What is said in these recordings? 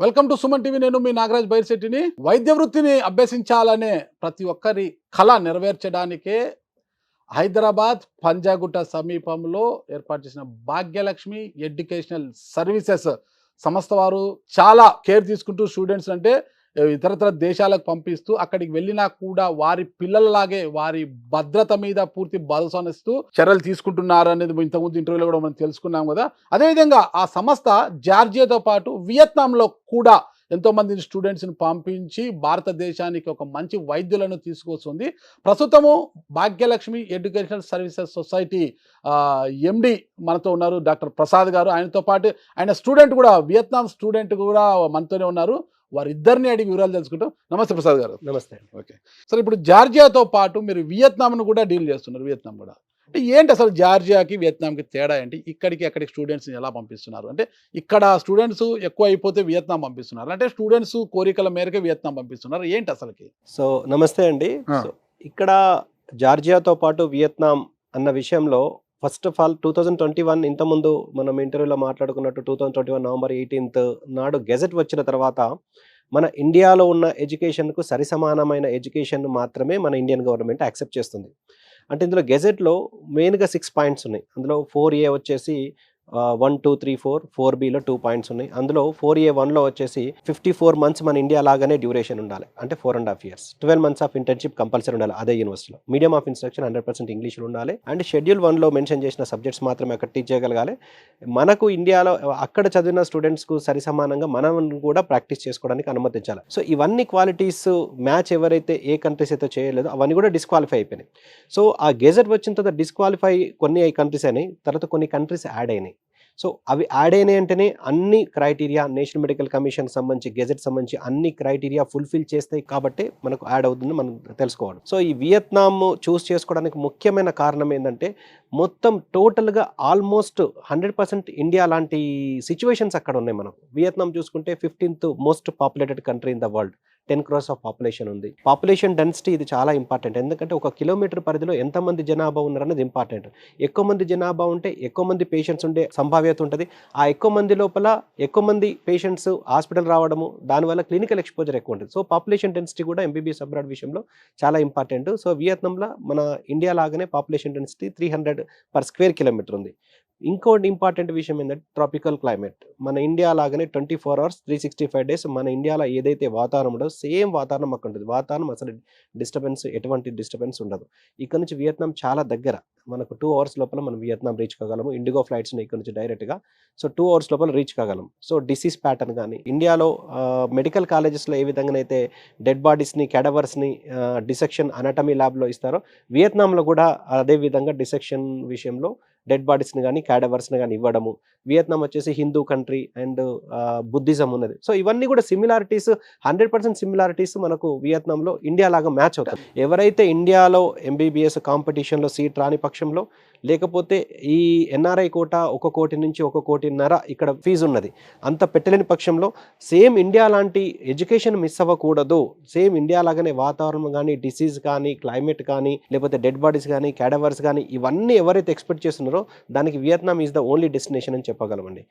Welcome to Suman TV. నేను మీ నాగరాజ్ బైర్శెట్టిని. వైద్య వృత్తిని అభ్యసించాలనే ప్రతి ఒక్కరి కళ నెరవేర్చడానికే హైదరాబాద్ పంజాగుట్ట సమీపంలో ఏర్పాటు చేసిన భాగ్యలక్ష్మి ఎడ్యుకేషనల్ సర్వీసెస్ సంస్థ వారు చాలా కేర్ తీసుకుంటూ స్టూడెంట్స్ అంటే ఇతరతర దేశాలకు పంపిస్తూ అక్కడికి వెళ్ళినా కూడా వారి పిల్లలలాగే వారి భద్రత మీద పూర్తి భరోసానిస్తూ చర్యలు తీసుకుంటున్నారు అనేది ఇంతకుముందు ఇంటర్వ్యూలో కూడా మనం తెలుసుకున్నాం కదా. అదేవిధంగా ఆ సంస్థ జార్జియాతో పాటు వియత్నాంలో కూడా ఎంతో మంది స్టూడెంట్స్ని పంపించి భారతదేశానికి ఒక మంచి వైద్యులను తీసుకొస్తుంది. ప్రస్తుతము భాగ్యలక్ష్మి ఎడ్యుకేషనల్ సర్వీసెస్ సొసైటీ ఎండి మనతో ఉన్నారు, డాక్టర్ ప్రసాద్ గారు. ఆయనతో పాటు ఆయన స్టూడెంట్ కూడా, వియత్నాం స్టూడెంట్ కూడా మనతోనే ఉన్నారు. వారిద్దరిని అడిగి వివరాలు తెలుసుకుంటాం. నమస్తే ప్రసాద్ గారు. నమస్తే. ఓకే సార్, ఇప్పుడు జార్జియాతో పాటు మీరు వియత్నాంను కూడా డీల్ చేస్తున్నారు. వియత్నాం కూడా అంటే ఏంటి అసలు జార్జియాకి వియత్నాంకి తేడా ఏంటి? ఇక్కడికి అక్కడికి స్టూడెంట్స్ని ఎలా పంపిస్తున్నారు? అంటే ఇక్కడ స్టూడెంట్స్ ఎక్కువ అయిపోతే వియత్నాం పంపిస్తున్నారు, అంటే స్టూడెంట్స్ కోరికల మేరకు వియత్నాం పంపిస్తున్నారు, ఏంటి అసలుకి? సో నమస్తే అండి. సో ఇక్కడ జార్జియాతో పాటు వియత్నాం అన్న విషయంలో ఫస్ట్ ఆఫ్ ఆల్ 2021 ఇంతకుముందు మనం ఇంటర్వ్యూలో మాట్లాడుకున్నట్టు 2021 నవంబర్ 18 నాడు గెజెట్ వచ్చిన తర్వాత మన ఇండియాలో ఉన్న ఎడ్యుకేషన్కు సరిసమానమైన ఎడ్యుకేషన్ మాత్రమే మన ఇండియన్ గవర్నమెంట్ యాక్సెప్ట్ చేస్తుంది. అంటే ఇందులో గెజెట్లో మెయిన్గా 6 పాయింట్స్ ఉన్నాయి. అందులో 4A వచ్చేసి 1, 2, 3, 4, 4Bలో 2 పాయింట్స్ ఉన్నాయి. అందులో 4A1లో వచ్చేసి 54 మంత్స్ మన ఇండియా లాగానే డ్యూరేషన్ ఉండాలి, అంటే 4.5 years. 12 months of internship compulsory ఉండాలి అదే యూనివర్సిటీలో. మీడియం ఆఫ్ ఇన్స్ట్రక్షన్ 100% ఇంగ్లీష్లో ఉండాలి. అండ్ షెడ్యూల్ 1లో మెన్షన్ చేసిన సబ్జెక్ట్స్ మాత్రమే అక్కడ టీచ్ చేయగలగాలి. మనకు ఇండియాలో అక్కడ చదివిన స్టూడెంట్స్కు సరిసమానంగా మనం కూడా ప్రాక్టీస్ చేసుకోవడానికి అనుమతించాలి. సో ఇవన్నీ క్వాలిటీస్ మ్యాచ్ ఎవరైతే ఏ కంట్రీస్ అయితే చేయలేదో అవన్నీ కూడా డిస్క్వాలిఫై అయిపోయినాయి. సో ఆ గెజెట్ వచ్చిన తర్వాత డిస్క్వాలిఫై కొన్ని కంట్రీస్ అయినాయి, తర్వాత కొన్ని కంట్రీస్ యాడ్ అయినాయి. సో అవి యాడ్ అయినాయి అంటేనే అన్ని క్రైటీరియా, నేషనల్ మెడికల్ కమిషన్ సంబంధించి గెజెట్ సంబంధించి అన్ని క్రైటీరియా ఫుల్ఫిల్ చేస్తాయి కాబట్టి మనకు యాడ్ అవుతుంది మనం తెలుసుకోవడం. సో ఈ వియత్నాం చూస్ చేసుకోవడానికి ముఖ్యమైన కారణం ఏంటంటే మొత్తం టోటల్గా ఆల్మోస్ట్ 100% ఇండియా లాంటి సిచ్యువేషన్స్ అక్కడ ఉన్నాయి. మనకు వియత్నాం చూసుకుంటే 15th most populated country in the world, 10 crores of population ఉంది. పాపులేషన్ డెన్సిటీ ఇది చాలా ఇంపార్టెంట్, ఎందుకంటే 1 kilometer పరిధిలో ఎంతమంది జనాభా ఉన్నారనేది ఇంపార్టెంట్. ఎక్కువ మంది జనాభా ఉంటే ఎక్కువ మంది పేషెంట్స్ ఉండే సంభావ్యత ఉంటుంది. ఆ ఎక్కువ మంది లోపల ఎక్కువ మంది పేషెంట్స్ హాస్పిటల్ రావడము, దానివల్ల క్లినికల్ ఎక్స్పోజర్ ఎక్కువ ఉంటుంది. సో పాపులేషన్ డెన్సిటీ కూడా ఎంబీబీఎస్ అబ్రాడ్ విషయంలో చాలా ఇంపార్టెంట్. సో వియత్నాంలో మన ఇండియా లాగానే population density 300 per square kilometer ఉంది. ఇంకోటి ఇంపార్టెంట్ విషయం ఏంటంటే ట్రాపికల్ క్లైమేట్. మన ఇండియా లాగానే 24 hours 365 days మన ఇండియాలో ఏదైతే వాతావరణం ఉండదో సేమ్ వాతావరణం అక్కడ ఉంటుంది. వాతావరణం అసలు ఎటువంటి డిస్టర్బెన్స్ ఉండదు. ఇక్కడ నుంచి వియత్నాం చాలా దగ్గర, మనకు 2 hours లోపల మనం వియత్నాం రీచ్ కాగలము. ఇండిగో ఫ్లైట్స్ ఇక్కడ నుంచి డైరెక్ట్గా. సో 2 hours లోపల రీచ్ కాగలం. సో డిసీజ్ ప్యాటర్న్ కానీ ఇండియాలో మెడికల్ కాలేజెస్లో ఏ విధంగానైతే డెడ్ బాడీస్ని, క్యాడవర్స్ని డిసెక్షన్ అనటమీ ల్యాబ్లో ఇస్తారో, వియత్నాంలో కూడా అదే విధంగా డిసెక్షన్ విషయంలో డెడ్ బాడీస్ని కానీ క్యాడవర్స్ని కానీ ఇవ్వడము. వియత్నాం వచ్చేసి హిందూ కంట్రీ అండ్ బుద్ధిజం ఉన్నది. సో ఇవన్నీ కూడా సిమిలారిటీస్, 100% సిమిలారిటీస్ మనకు వియత్నాంలో ఇండియా లాగా మ్యాచ్ అవుతుంది. ఎవరైతే ఇండియాలో ఎంబీబీఎస్ కాంపిటీషన్లో సీట్ రాని పక్షంలో, లేకపోతే ఈ ఎన్ఆర్ఐ కోటా 1 కోటి నుంచి 1 కోటిన్నర ఇక్కడ ఫీజు ఉన్నది, అంత పెట్టలేని పక్షంలో సేమ్ ఇండియా లాంటి ఎడ్యుకేషన్ మిస్ అవ్వకూడదు, సేమ్ ఇండియా లాగానే వాతావరణం కానీ, డిసీజ్ కానీ, క్లైమేట్ కానీ, లేకపోతే డెడ్ బాడీస్ కానీ, క్యాడవర్స్ కానీ ఇవన్నీ ఎవరైతే ఎక్స్పెక్ట్ చేస్తున్నారో దానికి Vietnam is the only destination అని చెప్పగలమండి.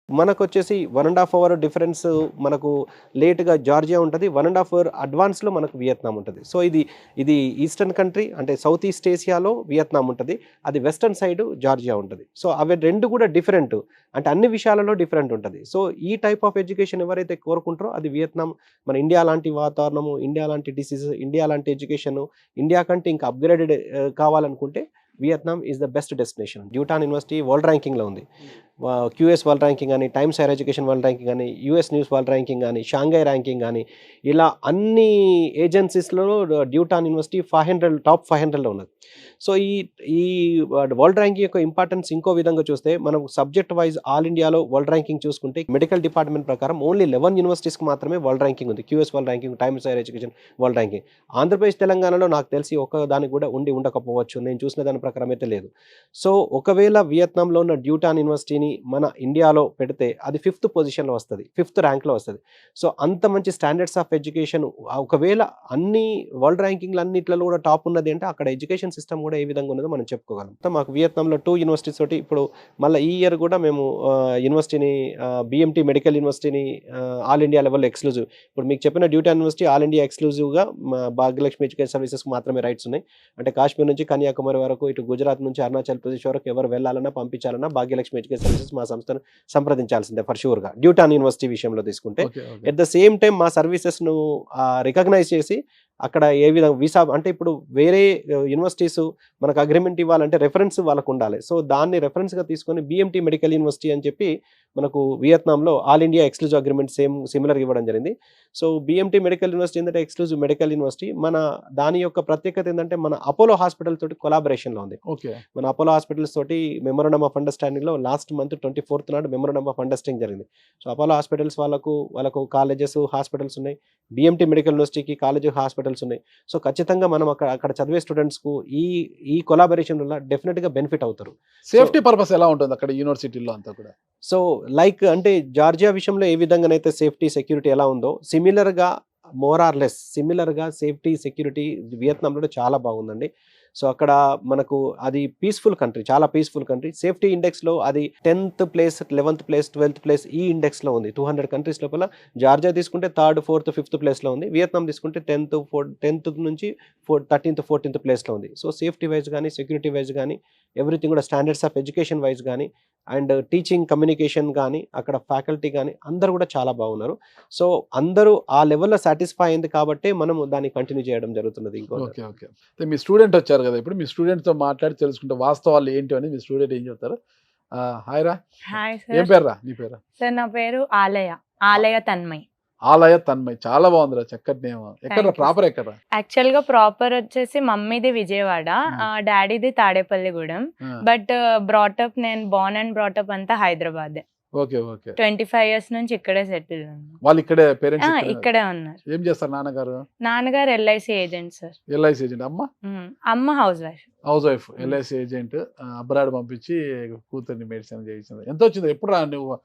మనకు వచ్చేసి 1.5 hour డిఫరెన్స్ మనకు లేట్గా జార్జియా ఉంటుంది, 1.5 hour అడ్వాన్స్లో మనకు వియత్నాం ఉంటుంది. సో ఇది ఈస్టర్న్ కంట్రీ, అంటే సౌత్ ఈస్ట్ ఏషియాలో వియత్నాం ఉంటుంది, అది వెస్టర్న్ సైడ్ జార్జియా ఉంటుంది. సో అవి రెండు కూడా డిఫరెంట్, అంటే అన్ని విషయాలలో డిఫరెంట్ ఉంటుంది. సో ఈ టైప్ ఆఫ్ ఎడ్యుకేషన్ ఎవరైతే కోరుకుంటారో అది వియత్నాం. మన ఇండియా లాంటి వాతావరణము, ఇండియా లాంటి డిసీజ్, ఇండియా లాంటి ఎడ్యుకేషన్, ఇండియా కంటే ఇంకా అప్గ్రేడెడ్ కావాలనుకుంటే Vietnam is the best destination. Duy Tan university world ర్యాంకింగ్లో ఉంది. క్యూఎస్ వరల్డ్ ర్యాంకింగ్ కానీ, Times Higher Education world ranking కానీ, యూఎస్ న్యూస్ వరల్డ్ ర్యాంకింగ్ కానీ, షాంఘై ర్యాంకింగ్ కానీ, ఇలా అన్ని ఏజెన్సీస్లో డ్యూటాన్ యూనివర్సిటీ టాప్ 500లో ఉన్నది. సో ఈ వరల్డ్ ర్యాంకింగ్ యొక్క ఇంపార్టెన్స్ ఇంకో విధంగా చూస్తే, మనం సబ్జెక్ట్ వైజ్ ఆల్ ఇండియాలో వరల్డ్ ర్యాంకింగ్ చూసుకుంటే మెడికల్ డిపార్ట్మెంట్ ప్రకారం ఓన్లీ 11 యూనివర్సిటీస్కి మాత్రమే వరల్డ్ ర్యాంకింగ్ ఉంది. QS world ranking, times Higher Education world ranking. Andhra Pradesh, తెలంగాణలో నాకు తెలిసి ఒక దానికి కూడా ఉండకపోవచ్చు, నేను చూసిన దాని ప్రకారం అయితే లేదు. సో ఒకవేళ వియత్నాంలో ఉన్న డ్యూటాన్ యూనివర్సిటీని యూనివర్సిటీని మన ఇండియాలో పెడితే అది 5th పొజిషన్లో వస్తుంది, 5th ర్యాంక్లో వస్తుంది. సో అంత మంచి స్టాండర్డ్స్ ఆఫ్ ఎడ్యుకేషన్, ఒకవేళ అన్ని వరల్డ్ ర్యాంకింగ్లు అన్నిట్లలో కూడా టాప్ ఉన్నది అంటే అక్కడ ఎడ్యుకేషన్ సిస్టమ్ కూడా ఏ విధంగా ఉన్నదో మనం చెప్పుకోగలం. మాకు వియత్నాంలో 2 యూనివర్సిటీస్ తోటి ఇప్పుడు మళ్ళీ ఈ ఇయర్ కూడా మేము యూనివర్సిటీని BMT మెడికల్ యూనివర్సిటీని ఆల్ ఇండియా లెవెల్లో ఎక్స్క్లూజివ్, ఇప్పుడు మీకు చెప్పిన డ్యూటీ యూనివర్సిటీ ఆల్ ఇండియా ఎక్స్క్లూజివ్గా భాగ్యలక్ష్మి ఎడ్యుకేషన్ సర్వీసెస్కి మాత్రమే రైట్స్ ఉన్నాయి. అంటే కాశ్మీర్ నుంచి కన్యాకుమారి వరకు, ఇటు గుజరాత్ నుంచి అరుణాచల్ ప్రదేశ్ వరకు ఎవరు వెళ్ళాలన్నా పంపించాలన్నా భాగ్యలక్ష్మి ఎడ్యుకేషన్ సర్వీసెస్ మా సంస్థను సంప్రదించాల్సిందే ఫర్ షూర్గా. డ్యూటాన్ యూనివర్సిటీ విషయంలో తీసుకుంటే ఎట్ ద సేమ్ టైం మా సర్వీసెస్ను రికగ్నైజ్ చేసి అక్కడ ఏ విధంగా వీసా, అంటే ఇప్పుడు వేరే యూనివర్సిటీస్ మనకు అగ్రిమెంట్ ఇవ్వాలంటే రెఫరెన్స్ వాళ్ళకు ఉండాలి. సో దాన్ని రెఫరెన్స్గా తీసుకొని BMT మెడికల్ యూనివర్సిటీ అని చెప్పి మనకు వియత్నాంలో all India exclusive agreement similar ఇవ్వడం జరిగింది. సో BMT మెడికల్ యూనివర్సిటీ ఏంటంటే ఎక్స్క్లూజివ్ మెడికల్ యూనివర్సిటీ. దాని యొక్క ప్రత్యేకత ఏంటంటే మన అపోలో హాస్పిటల్ తోటి కొలాబరేషన్లో ఉంది. మన అపోలో హాస్పిటల్స్ తోటి మెమోరాండమ్ ఆఫ్ అండర్స్టాండింగ్లో లాస్ట్ మంత్ 24th నాడు మెమోరాండమ్ ఆఫ్ అండర్స్టాండింగ్ జరిగింది. సో అపోలో హాస్పిటల్స్ వాళ్ళకు కాలేజెస్ హాస్పిటల్స్ ఉన్నాయి, BMT మెడికల్ యూనివర్సిటీకి కాలేజ్ హాస్పిటల్స్ ఉన్నాయి. సో ఖచ్చితంగా మనం అక్కడ చదివే స్టూడెంట్స్కు ఈ కొలాబరేషన్ వల్ల డెఫినెట్గా బెనిఫిట్ అవుతారు. సేఫ్టీ పర్పస్ ఎలా ఉంటుంది అక్కడ యూనివర్సిటీలో అంతా కూడా? సో లైక్ అంటే జార్జియా విషయంలో ఏ విధంగానైతే సేఫ్టీ సెక్యూరిటీ ఎలా ఉందో సిమిలర్గా సిమిలర్గా సేఫ్టీ సెక్యూరిటీ వియత్నాంలో చాలా బాగుందండి. సో అక్కడ మనకు అది పీస్ఫుల్ కంట్రీ, చాలా పీస్ఫుల్ కంట్రీ. సేఫ్టీ ఇండెక్స్లో అది 10th place, 11th place, 12th place ఈ ఇండెక్స్లో ఉంది. 200 కంట్రీస్ లోపల జార్జియా తీసుకుంటే 3rd, 4th, 5th ప్లేస్లో ఉంది. వియత్నాం తీసుకుంటే 10th నుంచి 13th, 14th ప్లేస్లో ఉంది. సో సేఫ్టీ వైజ్ కానీ, సెక్యూరిటీ వైజ్ కానీ, ఎవ్రీథింగ్ కూడా స్టాండర్డ్స్ ఆఫ్ ఎడ్యుకేషన్ వైజ్ కానీ, అండ్ టీచింగ్ కమ్యూనికేషన్ కానీ, అక్కడ ఫ్యాకల్టీ కానీ అందరూ కూడా చాలా బాగున్నారు. సో అందరూ ఆ లెవెల్లో సాటిస్ఫై అయింది కాబట్టి మనం దాన్ని కంటిన్యూ చేయడం జరుగుతున్నది. ఓకే. మీ స్టూడెంట్ వచ్చారు కదా, ఇప్పుడు మీ స్టూడెంట్తో మాట్లాడి తెలుసుకుంటే వాస్తవాలు ఏంటి అని మీ స్టూడెంట్ ఏం చెప్తారు? హాయ్ రా. హాయ్ ఏం పేరు రా? నీ పేరు? సార్ నా పేరు ఆలయ తన్మయ్. ఆలయ తన్మయ్, చాలా బాగుందిరా, చక్కటి నేమ్. ఎక్కడ ప్రాపర్? ఎక్కడ యాక్చువల్ గా ప్రాపర్ వచ్చేసి మమ్మీది విజయవాడ, డాడీది తాడేపల్లిగూడెం. బట్ బ్రాటప్ నేను బోర్న్ అండ్ బ్రాటప్ అంతా హైదరాబాద్. ఓకే. 25 years నుంచి ఇక్కడే సెటిల్. వాళ్ళు ఇక్కడే, పేరెంట్స్ ఇక్కడే ఉన్నారు. ఏం చేస్తారు నాన్నగారు? నాన్నగారు LIC agent sir. LIC agent. అమ్మ housewife. LIC agent. Abroad పంపించి కూతుర్ని మెడిసిన్ చేయించింది. ఎంత వచ్చింది? ఎప్పుడు రా నువ్వు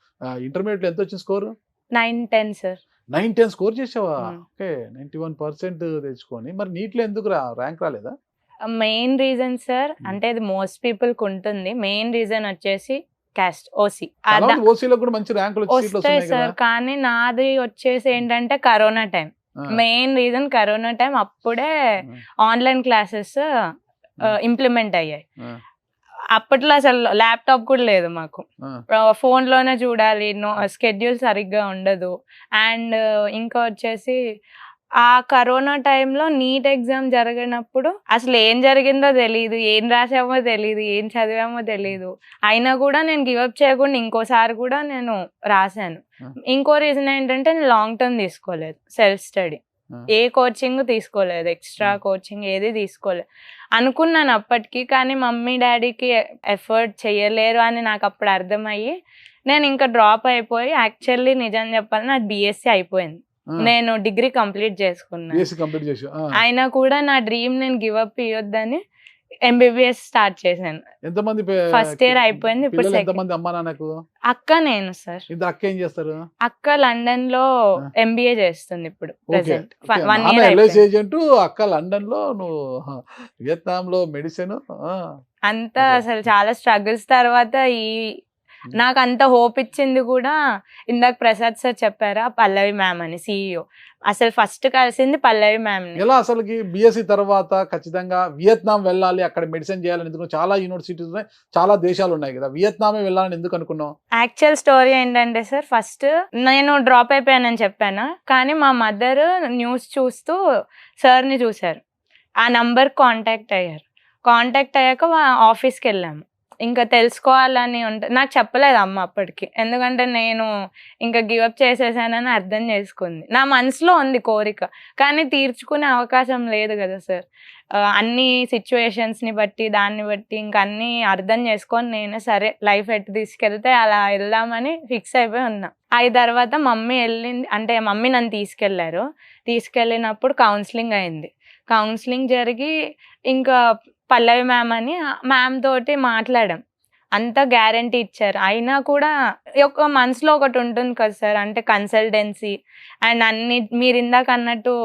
ఇంటర్మీడియట్ ఎంత వచ్చింది స్కోర్? 9-10 సార్. 9-10 స్కోర్ చేసావా? ఓకే. 91% తెచ్చుకొని మరి నీట్లో ఎందుకు ర్యాంక్ రాలేదా? మెయిన్ రీజన్ సార్, అంటే అది మోస్ట్ పీపుల్ కు ఉంటుంది. మెయిన్ రీజన్ వచ్చేసి క్యాస్ట్, ఓసీ. ఓసీలో కూడా మంచి ర్యాంకులు వస్తాయి సార్, కానీ నాది వచ్చేసి ఏంటంటే corona time. Main reason corona time. అప్పుడే ఆన్లైన్ క్లాసెస్ ఇంప్లిమెంట్ అయ్యాయి. అప్పట్లో అసలు ల్యాప్టాప్ కూడా లేదు మాకు, ఫోన్ లోనే చూడాలి, స్కెడ్యూల్ సరిగ్గా ఉండదు. అండ్ ఇంకా వచ్చేసి ఆ కరోనా టైంలో నీట్ ఎగ్జామ్ జరిగినప్పుడు అసలు ఏం జరిగిందో తెలియదు, ఏం రాసామో తెలియదు, ఏం చదివామో తెలియదు. అయినా కూడా నేను గివప్ చేయకుండా ఇంకోసారి కూడా నేను రాశాను. ఇంకో రీజన్ ఏంటంటే నేను లాంగ్ టర్మ్ తీసుకోలేదు, సెల్ఫ్ స్టడీ, ఏ కోచింగ్ తీసుకోలేదు, ఎక్స్ట్రా కోచింగ్ ఏది తీసుకోలేదు. అనుకున్నాను అప్పటికి, కానీ మమ్మీ డాడీకి ఎఫర్ట్ చేయలేరు అని నాకు అప్పుడు అర్థమయ్యి నేను ఇంకా డ్రాప్ అయిపోయి, యాక్చువల్లీ నిజం చెప్పాలి నాది BSc అయిపోయింది, నేను డిగ్రీ కంప్లీట్ చేసుకున్నాను. అయినా కూడా నా డ్రీమ్ నేను గివప్ ఇవ్వద్దని MBBS స్టార్ట్ చేశాను. ఎంతమంది? ఫస్ట్ ఇయర్ అయిపోయింది. ఇప్పుడు అక్క నేను సార్. అక్క ఏం చేస్తారు? అక్క లండన్ లో MBA చేస్తుంది ఇప్పుడు ప్రెసెంట్. 1 year. అక్క లండన్ లో, నువ్వు వియత్నాం లో మెడిసిన్. అంతా అసలు చాలా స్ట్రగుల్స్ తర్వాత నాకు అంత హోప్ ఇచ్చింది కూడా ఇందాక ప్రసాద్ సార్ చెప్పారా, పల్లవి మ్యామ్ అని CEO. అసలు ఫస్ట్ కలిసింది పల్లవి మ్యామ్. ఎలా అసలుకి BSc తర్వాత ఖచ్చితంగా వియత్నాం వెళ్ళాలి, అక్కడ మెడిసిన్ చేయాలని ఎందుకు? చాలా యూనివర్సిటీస్ ఉన్నాయి, చాలా దేశాలు ఉన్నాయి కదా, వియత్నామే వెళ్ళాలని ఎందుకు అనుకున్నావు? యాక్చువల్ స్టోరీ ఏంటంటే సార్, ఫస్ట్ నేను డ్రాప్ అయిపోయానని చెప్పాను, కానీ మా మదర్ న్యూస్ చూస్తూ సార్ని చూశారు, ఆ నంబర్ కాంటాక్ట్ అయ్యాక ఆఫీస్కి వెళ్ళాము. ఇంకా తెలుసుకోవాలని నాకు చెప్పలేదు అమ్మ అప్పటికి, ఎందుకంటే నేను ఇంకా గివప్ చేసేసానని అర్థం చేసుకుంది. నా మనసులో ఉంది కోరిక, కానీ తీర్చుకునే అవకాశం లేదు కదా సార్. అన్ని సిచ్యువేషన్స్ని బట్టి దాన్ని బట్టి ఇంకా అన్నీ అర్థం చేసుకొని నేనే సరే లైఫ్ ఎట్టు తీసుకెళ్తే అలా వెళ్దామని ఫిక్స్ అయిపోయి ఉన్నా. అయిన తర్వాత మమ్మీ వెళ్ళింది, అంటే మమ్మీ నన్ను తీసుకెళ్ళినప్పుడు కౌన్సిలింగ్ అయింది. కౌన్సిలింగ్ జరిగి ఇంకా పల్లవి మ్యామ్ అని మ్యామ్ తోటి అంత గ్యారంటీ ఇచ్చారు. అయినా కూడా ఒక మనసులో ఒకటి ఉంటుంది కదా సార్, అంటే కన్సల్టెన్సీ అండ్ అన్ని మీరు ఇందాక అన్నట్టు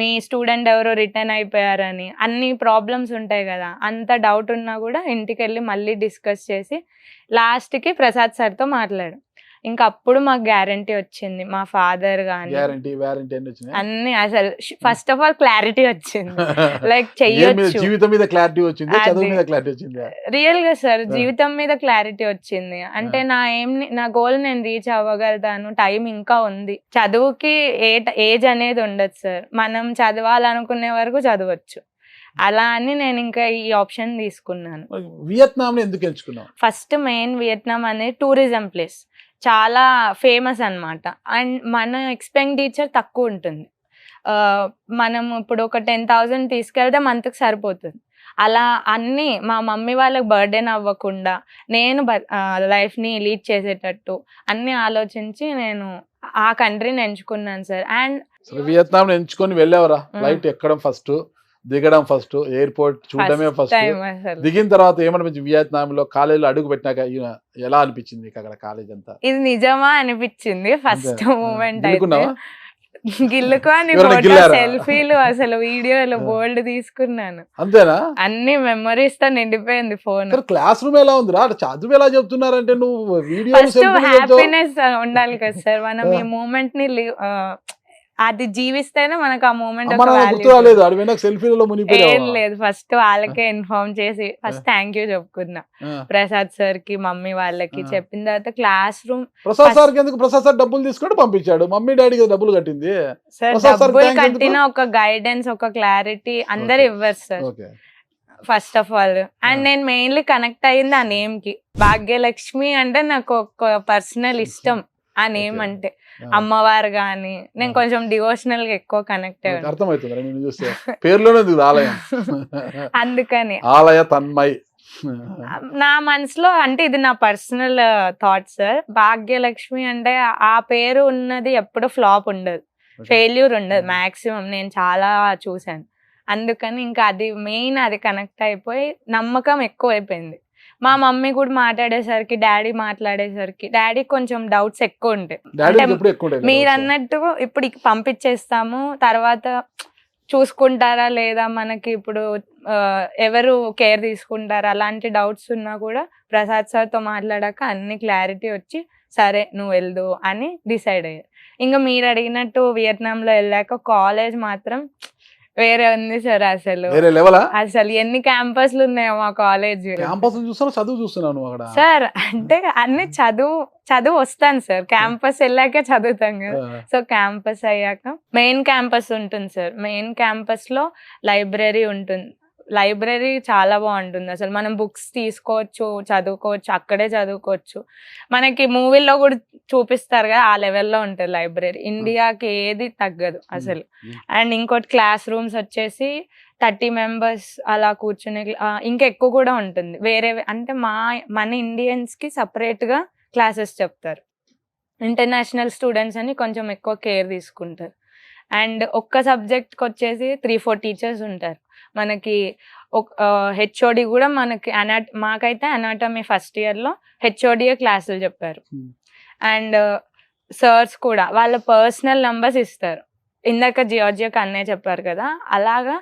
మీ స్టూడెంట్ ఎవరో రిటర్న్ అయిపోయారని అన్ని ప్రాబ్లమ్స్ ఉంటాయి కదా. అంత డౌట్ ఉన్నా కూడా ఇంటికి వెళ్ళి మళ్ళీ డిస్కస్ చేసి లాస్ట్కి ప్రసాద్ సార్తో మాట్లాడు. ఇంకా అప్పుడు మాకు గ్యారంటీ వచ్చింది. మా ఫాదర్ కానీ అన్ని అసలు ఫస్ట్ ఆఫ్ ఆల్ క్లారిటీ వచ్చింది, లైక్ చెయ్యొచ్చు. జీవితం మీద క్లారిటీ వచ్చింది, చదువు మీద క్లారిటీ వచ్చింది. రియల్ గా సార్ జీవితం మీద క్లారిటీ వచ్చింది. అంటే నా గోల్ నేను రీచ్ అవ్వగలుగుతాను, టైం ఇంకా ఉంది. చదువుకి ఏజ్ అనేది ఉండదు సార్, మనం చదవాలనుకునే వరకు చదవచ్చు. అలా అని నేను ఇంకా ఈ ఆప్షన్ తీసుకున్నాను. వియత్నాం ఎందుకు ఎంచుకున్నావు? ఫస్ట్ మెయిన్ వియత్నాం అనేది టూరిజం ప్లేస్, చాలా ఫేమస్ అన్నమాట. అండ్ మన ఎక్స్పెండిచర్ తక్కువ ఉంటుంది. మనం ఇప్పుడు ఒక 10,000 తీసుకెళ్తే మంత్కి సరిపోతుంది. అలా అన్నీ మా మమ్మీ వాళ్ళకి బర్డెన్ అవ్వకుండా నేను లైఫ్ని లీడ్ చేసేటట్టు అన్నీ ఆలోచించి నేను ఆ కంట్రీని ఎంచుకున్నాను సార్. అండ్ వియత్నాం ఎంచుకొని వెళ్ళేవరా? ఫ్లైట్ ఎక్కడం ఫస్ట్, దిగడం ఫస్ట్, ఎయిర్పోర్ట్ చూడడమే ఫస్ట్. దిగిన తర్వాత ఏమనిపించింది? వియత్నాం లో కాలేజీలో అడుగు పెట్టినాక ఎలా అనిపించింది మీకు అక్కడ కాలేజ్ అంతా? ఇది నిజమా అనిపించింది ఫస్ట్ మూమెంట్. అయితే గిల్లుకొని సెల్ఫీలు అసలు వీడియోలు బోల్డ్ తీసుకున్నాను. అంతేనా? అన్ని మెమరీస్ తో నిండిపోయింది ఫోన్. క్లాస్ రూమ్ ఎలా ఉంది రా? చదువు ఎలా చెప్తున్నారంటే నువ్వు వీడియో హ్యాపీనెస్ ఉండాలి కదా సార్. మనం ఈ మూమెంట్ ని అది జీవిస్తేనే మనకు ఆ మూమెంట్ ఏం లేదు. ఫస్ట్ వాళ్ళకే ఇన్ఫార్మ్ చేసి ఫస్ట్ థ్యాంక్ యూ చెప్పుకున్నా ప్రసాద్ సార్ కి, మమ్మీ వాళ్ళకి. చెప్పిన తర్వాత క్లాస్ రూమ్ ప్రసాద్ సార్ ఎందుకు? ప్రసాద్ సార్ డబ్బులు తీసుకొని పంపించాడు, మమ్మీ డాడీకి డబ్బులు కట్టింది సార్. డబ్బులు కట్టిన ఒక గైడెన్స్, ఒక క్లారిటీ అందరు ఇవ్వరు sir first of all. And నేను మెయిన్లీ కనెక్ట్ అయ్యింది ఆ నేమ్ కి. భాగ్యలక్ష్మి అంటే నాకు ఒక పర్సనల్ ఇష్టం ఆ నేమ్ అంటే. అమ్మవారు గాని నేను కొంచెం డివోషనల్ గా ఎక్కువ కనెక్ట్ అందుకని ఆలయ తన్మయ్ నా మనసులో. అంటే ఇది నా పర్సనల్ థాట్ సార్. భాగ్యలక్ష్మి అంటే ఆ పేరు ఉన్నది ఎప్పుడు ఫ్లాప్ ఉండదు, ఫెయిల్యూర్ ఉండదు మాక్సిమం. నేను చాలా చూసాను. అందుకని ఇంకా అది మెయిన్, అది కనెక్ట్ అయిపోయి నమ్మకం ఎక్కువ అయిపోయింది. మా మమ్మీ కూడా మాట్లాడేసరికి, డాడీ మాట్లాడేసరికి, డాడీ కొంచెం డౌట్స్ ఎక్కువ ఉంటాయి. మీరు అన్నట్టు ఇప్పుడు పంపించేస్తాము, తర్వాత చూసుకుంటారా లేదా, మనకి ఇప్పుడు ఎవరు కేర్ తీసుకుంటారా, అలాంటి డౌట్స్ ఉన్నా కూడా ప్రసాద్ సార్తో మాట్లాడాక అన్ని క్లారిటీ వచ్చి సరే నువ్వు వెళ్దు అని డిసైడ్ అయ్యారు. ఇంకా మీరు అడిగినట్టు వియత్నాంలో వెళ్ళాక కాలేజ్ మాత్రం వేరే ఉంది సార్. అసలు ఎన్ని క్యాంపస్లు ఉన్నాయో మా కాలేజ్ సార్. అంటే అన్ని చదువు వస్తాను సార్, క్యాంపస్ వెళ్ళాక చదువుతాం కదా. సో క్యాంపస్ అయ్యాక మెయిన్ క్యాంపస్ ఉంటుంది సార్. మెయిన్ క్యాంపస్ లో లైబ్రరీ ఉంటుంది. లైబ్రరీ చాలా బాగుంటుంది అసలు. మనం బుక్స్ తీసుకోవచ్చు, చదువుకోవచ్చు, అక్కడే చదువుకోవచ్చు. మనకి మూవీల్లో కూడా చూపిస్తారు కదా, ఆ లెవెల్లో ఉంటుంది లైబ్రరీ. ఇండియాకి ఏది తగ్గదు అసలు. అండ్ ఇంకోటి క్లాస్ రూమ్స్ వచ్చేసి 30 మెంబర్స్ అలా కూర్చునే, ఇంకా ఎక్కువ కూడా ఉంటుంది. వేరే అంటే మన ఇండియన్స్ కి సపరేట్ గా క్లాసెస్ చెప్తారు. ఇంటర్నేషనల్ స్టూడెంట్స్ అని కొంచెం ఎక్కువ కేర్ తీసుకుంటారు. అండ్ ఒక్క సబ్జెక్ట్కి వచ్చేసి 3-4 టీచర్స్ ఉంటారు. మనకి హెచ్ఓడి కూడా మనకి మాకైతే అనాటమీ ఫస్ట్ ఇయర్లో హెచ్ఓడియే క్లాసులు చెప్పారు. అండ్ సర్స్ కూడా వాళ్ళ పర్సనల్ నంబర్స్ ఇస్తారు. ఇందాక జియార్జియాకి అన్నయ్య చెప్పారు కదా, అలాగా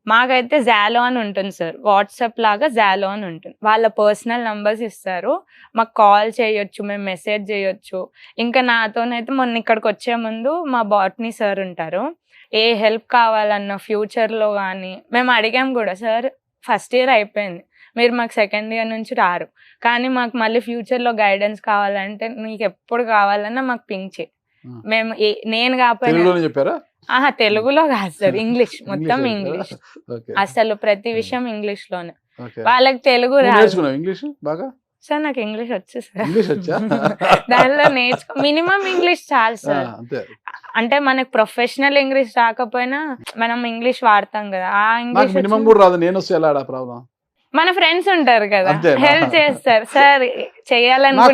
మాకైతే జాలో అని ఉంటుంది సార్. వాట్సాప్ లాగా జాలో అని ఉంటుంది. వాళ్ళ పర్సనల్ నంబర్స్ ఇస్తారు, మాకు కాల్ చేయొచ్చు, మేము మెసేజ్ చేయొచ్చు. ఇంకా నాతోనైతే మొన్న ఇక్కడికి వచ్చే ముందు మా బాటనీ సార్ ఉంటారు. ఏ హెల్ప్ కావాలన్న ఫ్యూచర్లో కానీ మేము అడిగాం కూడా, సార్ ఫస్ట్ ఇయర్ అయిపోయింది, మీరు మాకు సెకండ్ ఇయర్ నుంచి రారు, కానీ మాకు మళ్ళీ ఫ్యూచర్లో గైడెన్స్ కావాలంటే నీకు ఎప్పుడు కావాలన్నా మాకు పింక్ చేయి. మేము నేను కాకపోయినా తెలుగులో కాదు సార్, ఇంగ్లీష్, మొత్తం ఇంగ్లీష్. అసలు ప్రతి విషయం ఇంగ్లీష్ లోనే. వాళ్ళకి తెలుగు రాదు సార్. నాకు ఇంగ్లీష్ వచ్చు సార్. దానిలో మినిమం ఇంగ్లీష్ చాలు సార్. అంటే మనకు ప్రొఫెషనల్ ఇంగ్లీష్ రాకపోయినా మనం ఇంగ్లీష్ వాడతాం కదా, ఆ ఇంగ్లీష్ మన ఫ్రెండ్స్ ఉంటారు కదా, హెల్ప్ చేస్తారు. సార్ చేయాలనుకుంటే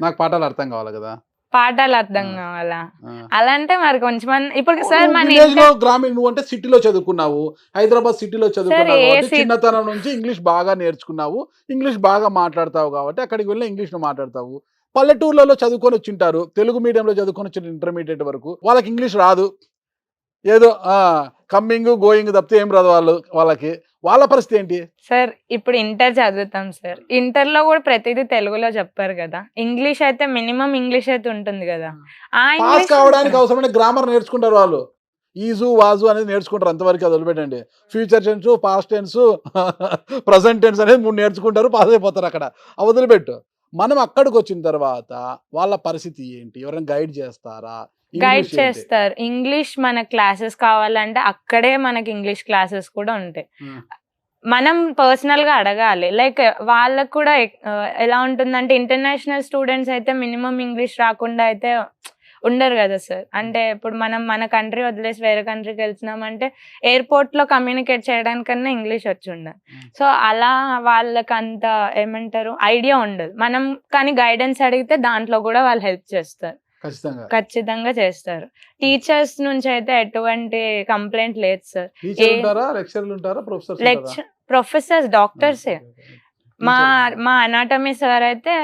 నాకు పాఠాలు అర్థం కావాలి కదా. పాఠాలు అర్థం కావాలా అలా అంటే మరి కొంచెం ఇప్పుడు సార్ నువ్వు మన విలేజ్ లో గ్రామీణ, నువ్వు అంటే సిటీలో చదువుకున్నావు, హైదరాబాద్ సిటీలో చదువుకున్నావు కాబట్టి చిన్నతనం నుంచి ఇంగ్లీష్ బాగా నేర్చుకున్నావు, ఇంగ్లీష్ బాగా మాట్లాడతావు కాబట్టి అక్కడికి వెళ్ళి ఇంగ్లీష్ లో మాట్లాడతావు. పల్లెటూర్లలో చదువుకొని వచ్చింటారు, తెలుగు మీడియంలో చదువుకొని వచ్చిన ఇంటర్మీడియట్ వరకు, వాళ్ళకి ఇంగ్లీష్ రాదు, ఏదో కమ్మింగ్ గోయింగ్ తప్పితే ఏం రాదు వాళ్ళకి, వాళ్ళ పరిస్థితి ఏంటి సార్? ఇప్పుడు ఇంటర్ చదువుతాం సార్, ఇంటర్ లో కూడా ప్రతిదీ తెలుగులో చెప్పారు కదా, ఇంగ్లీష్ అయితే మినిమం ఇంగ్లీష్ అయితే ఉంటుంది కదా. ఆ పాస్ ఇంగ్లీష్ కావడానికి అవసరమైన గ్రామర్ నేర్చుకుంటారు వాళ్ళు, ఈజు వాజు అనేది నేర్చుకుంటారు, అంతవరకు అది వదిలిపెట్టండి. Future tense, past tense, present tense అనేది 3 నేర్చుకుంటారు, పాస్ అయిపోతారు అక్కడ, అవి వదిలిపెట్టు. మనం అక్కడికి వచ్చిన తర్వాత వాళ్ళ పరిస్థితి ఏంటి, ఎవరైనా గైడ్ చేస్తారా? గైడ్ చేస్తారు. ఇంగ్లీష్ మన క్లాసెస్ కావాలంటే అక్కడే మనకి ఇంగ్లీష్ క్లాసెస్ కూడా ఉంటాయి. మనం పర్సనల్ గా అడగాలి. లైక్ వాళ్ళకు కూడా ఎలా ఉంటుందంటే ఇంటర్నేషనల్ స్టూడెంట్స్ అయితే మినిమం ఇంగ్లీష్ రాకుండా అయితే ఉండరు కదా సార్. అంటే ఇప్పుడు మనం మన కంట్రీ వదిలేసి వేరే కంట్రీకి వెళ్తున్నామంటే ఎయిర్పోర్ట్ లో కమ్యూనికేట్ చేయడానికన్నా ఇంగ్లీష్ వచ్చి ఉండాలి. సో అలా వాళ్ళకి అంత ఏమంటారు ఐడియా ఉండదు. మనం కానీ గైడెన్స్ అడిగితే దాంట్లో కూడా వాళ్ళు హెల్ప్ చేస్తారు, ఖచ్చితంగా చేస్తారు. టీచర్స్ నుంచి అయితే ఎటువంటి కంప్లైంట్ లేదు సార్. ప్రొఫెసర్స్, డాక్టర్సే. మా అనాటమీ సార్ అయితే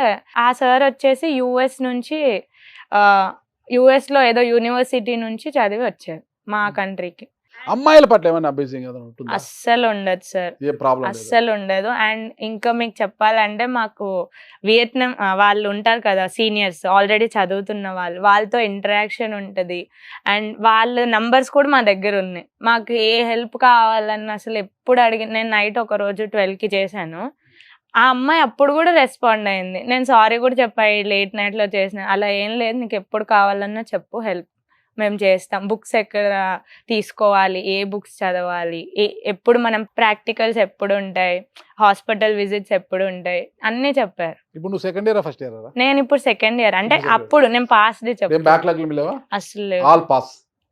ఆ సార్ వచ్చేసి యుఎస్ నుంచి, యుఎస్ లో ఏదో యూనివర్సిటీ నుంచి చదివి వచ్చారు మా కంట్రీకి. అమ్మాయిల పట్ల ఏమైనా అబ్యూజింగ్ అస్సలు ఉండదు సార్, అస్సలు ఉండదు. అండ్ ఇంకా మీకు చెప్పాలంటే మాకు వియత్నాం వాళ్ళు ఉంటారు కదా సీనియర్స్, ఆల్రెడీ చదువుతున్న వాళ్ళతో ఇంటరాక్షన్ ఉంటుంది. అండ్ వాళ్ళ నంబర్స్ కూడా మా దగ్గర ఉన్నాయి. మాకు ఏ హెల్ప్ కావాలన్నా అసలు ఎప్పుడు నేను నైట్ ఒక రోజు 12కి చేశాను, ఆ అమ్మాయి అప్పుడు కూడా రెస్పాండ్ అయింది. నేను సారీ కూడా చెప్పాయి లేట్ నైట్ లో చేసిన, అలా ఏం లేదు, నీకు ఎప్పుడు కావాలన్నా చెప్పు, హెల్ప్ మేము చేస్తాం. బుక్స్ ఎక్కడ తీసుకోవాలి, ఏ బుక్స్ చదవాలి, ఎప్పుడు మనం ప్రాక్టికల్స్ ఎప్పుడు ఉంటాయి, హాస్పిటల్ విజిట్స్ ఎప్పుడు ఉంటాయి, అన్ని చెప్పారు. ఇప్పుడు నువ్వు సెకండ్ ఇయర్ ఫస్ట్ ఇయర్? నేను ఇప్పుడు సెకండ్ ఇయర్. అంటే అప్పుడు నేను పాస్ అసలు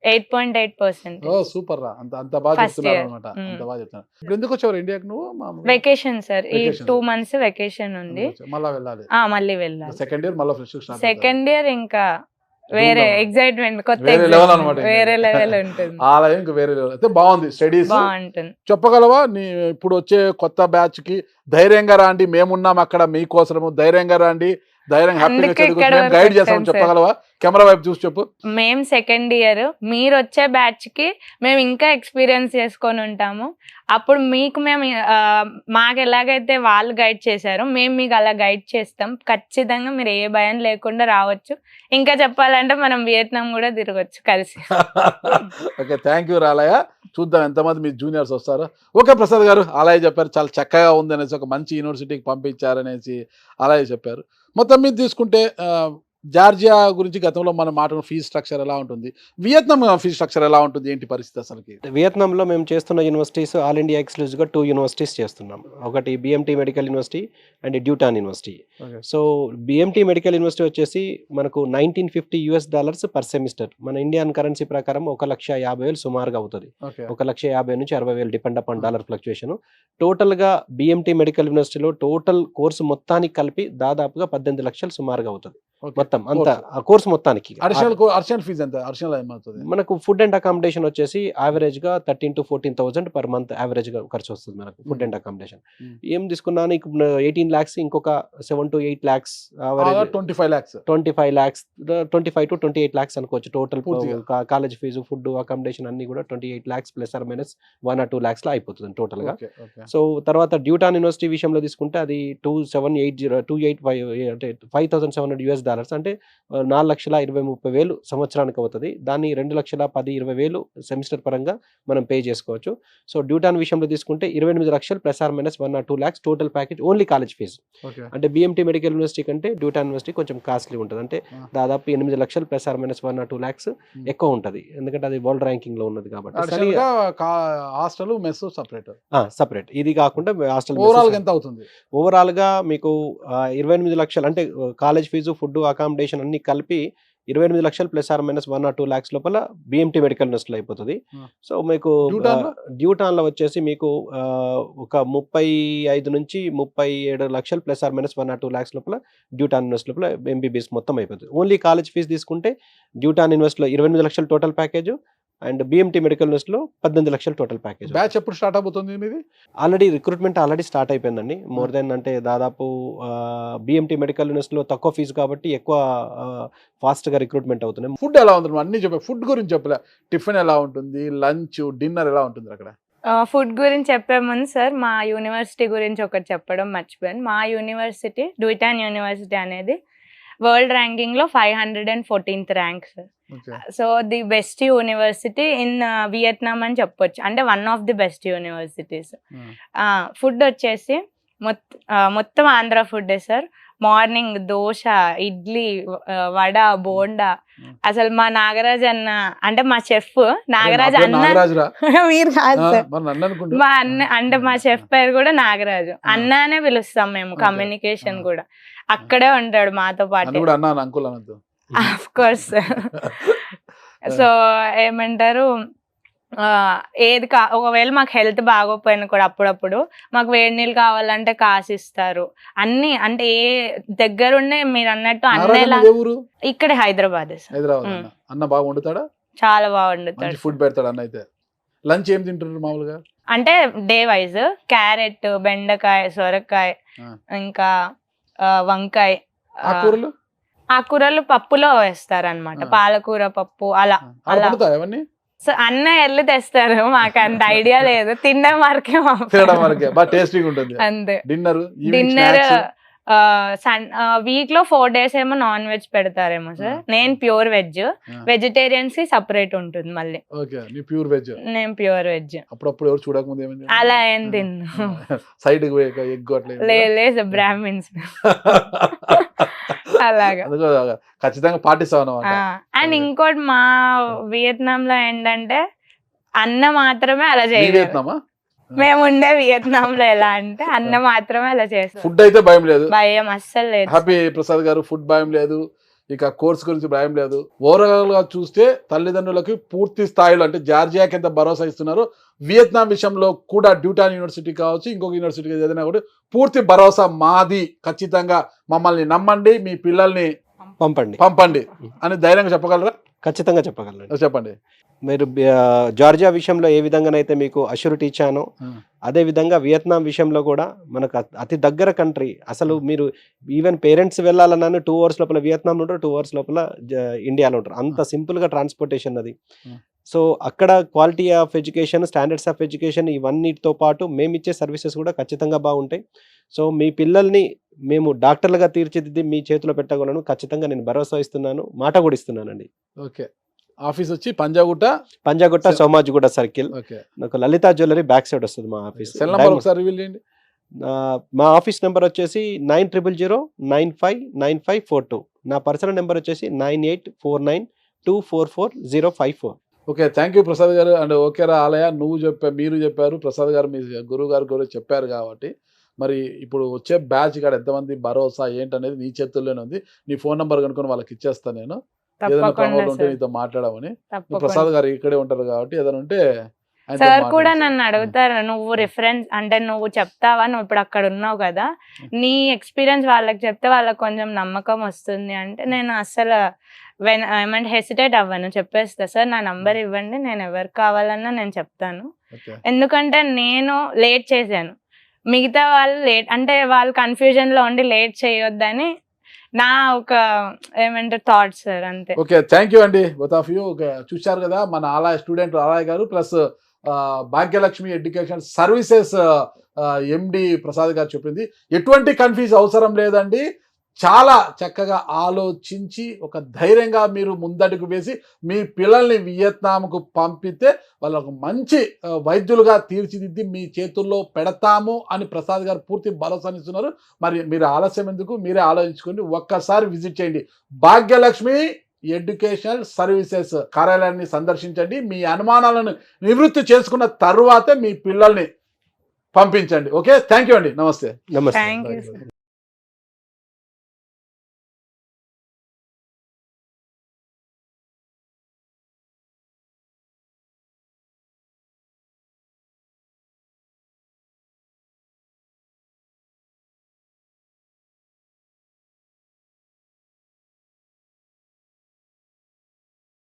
8.8%. సూపర్ రా, అంత బాగా చెప్తున్నారు అన్నమాట, అంత బాగా చెప్తున్నారు. ఇప్పుడు ఎందుకు వచ్చావు ఇండియాకి నువ్వు? వెకేషన్ సార్, ఈ 2 months వెకేషన్ ఉంది, మళ్ళీ వెళ్ళాలి. సెకండ్ ఇయర్ మళ్ళీ ఫ్రెష్ స్టార్ట్. సెకండ్ ఇయర్ ఇంకా వేరే ఎక్సైట్మెంట్, కొత్త వేరే లెవెల్ ఉంటుంది. ఆలయం వేరే లెవెల్. అయితే బాగుంది, స్టడీస్ బాగుంటుంది. చెప్పగలవా నీ ఇప్పుడు వచ్చే కొత్త బ్యాచ్ కి ధైర్యంగా రాండి, మేమున్నాం అక్కడ మీకోసము, ధైర్యంగా రాండి, ధైర్యంగా హ్యాపీగా గైడ్ చేస్తామని చెప్పగలవా? కెమెరా వైపు చూసి చెప్పు. మేము సెకండ్ ఇయర్, మీరు వచ్చే బ్యాచ్ కి మేము ఇంకా ఎక్స్పీరియన్స్ చేసుకొని ఉంటాము. అప్పుడు మీకు మేము మాకు ఎలాగైతే వాళ్ళు గైడ్ చేశారో మేము మీకు అలా గైడ్ చేస్తాం. ఖచ్చితంగా మీరు ఏ భయం లేకుండా రావచ్చు. ఇంకా చెప్పాలంటే మనం వియత్నాం కూడా తిరగచ్చు కలిసి. Okay, thank you Ralayya. చూద్దాం ఎంతమంది మీ జూనియర్స్ వస్తారో. ఓకే ప్రసాద్ గారు, అలాగే చెప్పారు, చాలా చక్కగా ఉంది అనేసి, ఒక మంచి యూనివర్సిటీకి పంపించారనేసి అలాగే చెప్పారు. మొత్తం మీద తీసుకుంటే జార్జియా గురించి గతంలో మనం మాట్లాడుకున్న ఫీజ్ స్ట్రక్చర్ ఎలా ఉంటుంది, వియత్నాం ఫీజ్ స్ట్రక్చర్ ఎలా ఉంటుంది, ఏంటి పరిస్థితి అసలుకి? వియత్నాంలో మేము చేస్తున్న యూనివర్సిటీస్ ఆల్ ఇండియా ఎక్స్క్లూజివ్గా 2 యూనివర్సిటీస్ చేస్తున్నాం. ఒకటి BMT medical university and Duy Tan university. So BMT medical university వచ్చేసి మనకు $1950 పర్ సెమిస్టర్. మన ఇండియన్ కరెన్సీ ప్రకారం 1,50,000 సుమారుగా అవుతుంది. 1,50,000 నుంచి 60,000 డిపెండ్ అపాన్ డాలర్ ఫ్లక్చుయేషన్. టోటల్గా బిఎంటీ మెడికల్ యూనివర్సిటీలో టోటల్ కోర్సు మొత్తానికి కలిపి దాదాపుగా 18 లక్షలు సుమారుగా అవుతుంది. మొత్తం అంతా ఆ కోర్స్ మొత్తానికి. మనకు ఫుడ్ అండ్ అకామిడేషన్ వచ్చేసి యావరేజ్ గా 13,000 to 14,000 పర్ మంత్ యావరేజ్ గా ఖర్చు వస్తుంది మనకు ఫుడ్ అండ్ అకామిడేషన్. ఏం తీసుకున్నా నీకు 18 lakhs, ఇంకొక 7 to 8 lakhs, 25 lakhs, 25 to 28 lakhs అనుకోవచ్చు. Total college fees, food, accommodation అన్ని కూడా 28 lakhs plus or minus 1 or 2 lakhs లా అయిపోతుంది టోటల్ గా. సో తర్వాత డ్యూటాన్ యూనివర్సిటీ విషయంలో తీసుకుంటే అది 2,780 అంటే $5,700 అంటే 4,20,30,000 సంవత్సరానికి అవుతుంది. దాన్ని 2,10,20,000 సెమిస్టర్ పరంగా మనం పే చేసుకోవచ్చు. సో డ్యూటాన్ విషయంలో తీసుకుంటే 28 లక్షలు plus or minus 1 or 2 lakhs total package only college fees. అంటే బిఎంటీ మెడికల్ యూనివర్సిటీ కంటే డ్యూటాన్ యూనివర్సిటీ కొంచెం కాస్ట్లీ ఉంటుంది. అంటే దాదాపు 8 లక్షలు plus or minus 1 or 2 lakhs ఎక్కువ ఉంటుంది, ఎందుకంటే అది వరల్డ్ ర్యాంకింగ్ లో ఉన్నది కాబట్టి. సపరేట్. ఇది కాకుండా హాస్టల్ ఓవరాల్ గా మీకు 28 లక్షలు అంటే కాలేజ్ ఫీజు, ఫుడ్, అకామిడేషన్ అన్ని కలిపి 28 లక్షలు ± 1 or 2 lakhs లోపల BMT మెడికల్ యూనివర్సిటీలో అయిపోతుంది. సో మీకు డ్యూటాన్ లో వచ్చేసి మీకు ఒక 35 నుంచి 37 లక్షలు ± 1 or 2 lakhs లోపల డ్యూటాన్ యూనివర్సిటీ లోపల MBBS మొత్తం అయిపోతుంది. ఓన్లీ కాలేజ్ ఫీజు తీసుకుంటే డ్యూటాన్ యూనివర్సిటీలో 28 లక్షలు total package and BMT medical యూనివర్సిటీలో 18 లక్షలు టోటల్ ప్యాకేజ్. బ్యాచ్ ఎప్పుడు స్టార్ట్ అవుతుంది మీది? ఆల్రెడీ రిక్రూట్మెంట్ స్టార్ట్ అయిపోయిందండి. మోర్ దెన్ అంటే దాదాపు BMT మెడికల్ యూనివర్సిటీలో తక్కువ ఫీజు కాబట్టి ఎక్కువ ఫాస్ట్ గా రిక్రూట్మెంట్ అవుతున్నాయి. ఫుడ్ ఎలా ఉంటుంది అన్ని చెప్పే, ఫుడ్ గురించి చెప్పలే. టిఫిన్ ఎలా ఉంటుంది, లంచ్ డిన్నర్ ఎలా ఉంటుంది అక్కడ? ఫుడ్ గురించి చెప్పే ముందు సార్ మా యూనివర్సిటీ గురించి ఒకటి చెప్పడం మర్చిపోయాను. మా యూనివర్సిటీ డ్యూటాన్ యూనివర్సిటీ అనేది వరల్డ్ ర్యాంకింగ్ లో 514th rank sir. So the best university in Vietnam అని చెప్పొచ్చు, అంటే one of the best universities. Food వచ్చేసి మొత్తం ఆంధ్ర ఫుడ్డే సార్. మార్నింగ్ దోశ, ఇడ్లీ, వడ, బోండా. అసలు మా నాగరాజ్ అన్న అంటే మా చెఫ్ నాగరాజ్ అన్న మీరు కాదు సార్, మా అన్న అంటే మా చెఫ్ పేరు కూడా నాగరాజు. అన్న అనే పిలుస్తాం మేము, కమ్యూనికేషన్ కూడా అక్కడే ఉంటాడు మాతో పాటు. Of course. సో ఏమంటారు, ఏది ఒకవేళ మాకు హెల్త్ బాగోపోయినా కూడా అప్పుడప్పుడు మాకు వేడి నీళ్ళు కావాలంటే కాసిస్తారు. అన్ని అంటే ఏ దగ్గరుండే మీరు అన్నట్టు అన్నేలా ఇక్కడే హైదరాబాద్. అన్న బాగా వండుతాడా? చాలా బాగా వండుతాడు. ఫుడ్ పెడతాడు అన్న. అయితే లంచ్ ఏం తింటున్నారు మామూలుగా? అంటే డే వైజ్ క్యారెట్, బెండకాయ, సొరకాయ, ఇంకా వంకాయ, ఆకుకూరలు పప్పులో వేస్తారనమాట. పాలకూర పప్పు అలా అలా. సో అన్న వెళ్ళి తెస్తారు, మాకు అంత ఐడియా లేదు. తినడం వరకే అంతే. డిన్నర్ వీక్ లో 4 days ఏమో నాన్ వెజ్ పెడతారేమో సార్. నేను ప్యూర్ వెజ్, వెజిటేరియన్స్ కి సపరేట్ ఉంటుంది మళ్ళీ. నేను ప్యూర్ వెజ్. అలా ఏం తిన్ను. లేదు బ్రాహ్మిన్స్ అలాగా. ఖచ్చితంగా పాటిస్తాను. అండ్ ఇంకోటి మా వియత్నాం లో ఏంటంటే అన్న మాత్రమే అలా చేయలేదు. మేము ఉండే వియత్నాం లో ఎలా అంటే అన్న మాత్రమే అలా చేస్తాం. ఫుడ్ అయితే భయం లేదు, భయం అస్సలు లేదు. హ్యాపీ ప్రసాద్ గారు, ఫుడ్ భయం లేదు, ఇక కోర్స్ గురించి భయం లేదు. ఓవరాల్ గా చూస్తే తల్లిదండ్రులకి పూర్తి స్థాయిలో అంటే జార్జియాకి ఎంత భరోసా ఇస్తున్నారు, వియత్నాం విషయంలో కూడా డ్యూటాన్ యూనివర్సిటీ కావచ్చు, ఇంకొక యూనివర్సిటీ ఏదైనా కూడా పూర్తి భరోసా మాది. ఖచ్చితంగా మమ్మల్ని నమ్మండి, మీ పిల్లల్ని పంపండి అని ధైర్యంగా చెప్పగలరా? ఖచ్చితంగా చెప్పగలరు. చెప్పండి. మీరు జార్జియా విషయంలో ఏ విధంగానైతే మీకు అష్యూరిటీ ఇచ్చానో అదే విధంగా వియత్నాం విషయంలో కూడా మనకు అతి దగ్గర కంట్రీ. అసలు మీరు ఈవెన్ పేరెంట్స్ వెళ్ళాలన్నా 2 hours లోపల వియత్నాంలో ఉంటారు, 2 hours లోపల ఇండియాలో ఉంటారు. అంత సింపుల్ గా ట్రాన్స్పోర్టేషన్ అది. సో అక్కడ quality of education, standards of education ఇవన్నిటితో పాటు మేము ఇచ్చే సర్వీసెస్ కూడా ఖచ్చితంగా బాగుంటాయి. సో మీ పిల్లల్ని మేము డాక్టర్లుగా తీర్చిదిద్ది మీ చేతిలో పెట్టగలను. ఖచ్చితంగా నేను భరోసా ఇస్తున్నాను, మాట కూడా ఇస్తున్నానండి. ఓకే. ఆఫీస్ వచ్చి పంజాగుట్ట సోమాజిగూడ సర్కిల్, నాకు లలిత జ్యువెలరీ బ్యాక్ సైడ్ వస్తుంది మా ఆఫీస్. మా ఆఫీస్ నెంబర్ వచ్చేసి 9000959542. నా పర్సనల్ నెంబర్ వచ్చేసి 9849244054. ఓకే, థ్యాంక్ యూ ప్రసాద్ గారు. అండ్ ఓకేరా ఆలయ, మీరు చెప్పారు, ప్రసాద్ గారు మీ గురువు గారు కూడా చెప్పారు. కాబట్టి మరి ఇప్పుడు వచ్చే బ్యాచ్ కాడ ఎంతమంది భరోసా ఏంటనేది నీ చేతుల్లోనే ఉంది. నీ ఫోన్ నెంబర్ కనుక్కొని వాళ్ళకి ఇచ్చేస్తాను నేను. ఏదైనా ప్రాబ్లం ఉంటే నీతో మాట్లాడమని. ప్రసాద్ గారు ఇక్కడే ఉంటారు కాబట్టి ఏదైనా ఉంటే సార్ కూడా నన్ను అడుగుతారు, నువ్వు రిఫరెన్స్ అంటే నువ్వు చెప్తావా, నువ్వు ఇప్పుడు అక్కడ ఉన్నావు కదా, నీ ఎక్స్పీరియన్స్ వాళ్ళకి చెప్తే వాళ్ళకి కొంచెం నమ్మకం వస్తుంది అంటే నేను అస్సలు ఏమంటే హెసిటేట్ అవ్వను, చెప్పేస్తా. సార్ నా నంబర్ ఇవ్వండి, నేను ఎవరికి కావాలన్నా నేను చెప్తాను. ఎందుకంటే నేను లేట్ చేశాను, మిగతా వాళ్ళు లేట్ అంటే వాళ్ళు కన్ఫ్యూజన్ లో ఉండి లేట్ చేయొద్దని నా ఒక ఏమంటారు థాట్ సార్, అంతే. ఓకే, థ్యాంక్ యూ అండి బోత్ ఆఫ్ యూ. చూశారు కదా మన ఆలయ స్టూడెంట్ ఆలయ గారు plus Bhagyalakshmi education services MD Prasad గారు చెప్పింది. ఎటువంటి కన్ఫ్యూజ్ అవసరం లేదండి. చాలా చక్కగా ఆలోచించి ఒక ధైర్యంగా మీరు ముందడుగు వేసి మీ పిల్లల్ని వియత్నాంకు పంపితే వాళ్ళకు మంచి వైద్యులుగా తీర్చిదిద్ది మీ చేతుల్లో పెడతాము అని ప్రసాద్ గారు పూర్తి భరోసానిస్తున్నారు. మరి మీరు ఆలస్యం ఎందుకు, మీరే ఆలోచించుకోండి, ఒక్కసారి విజిట్ చేయండి. భాగ్యలక్ష్మి ఎడ్యుకేషన్ సర్వీసెస్ కార్యాలయాన్ని సందర్శించండి. మీ అనుమానాలను నివృత్తి చేసుకున్న తర్వాతే మీ పిల్లల్ని పంపించండి. ఓకే, థ్యాంక్ యూ అండి. నమస్తే. Thank you.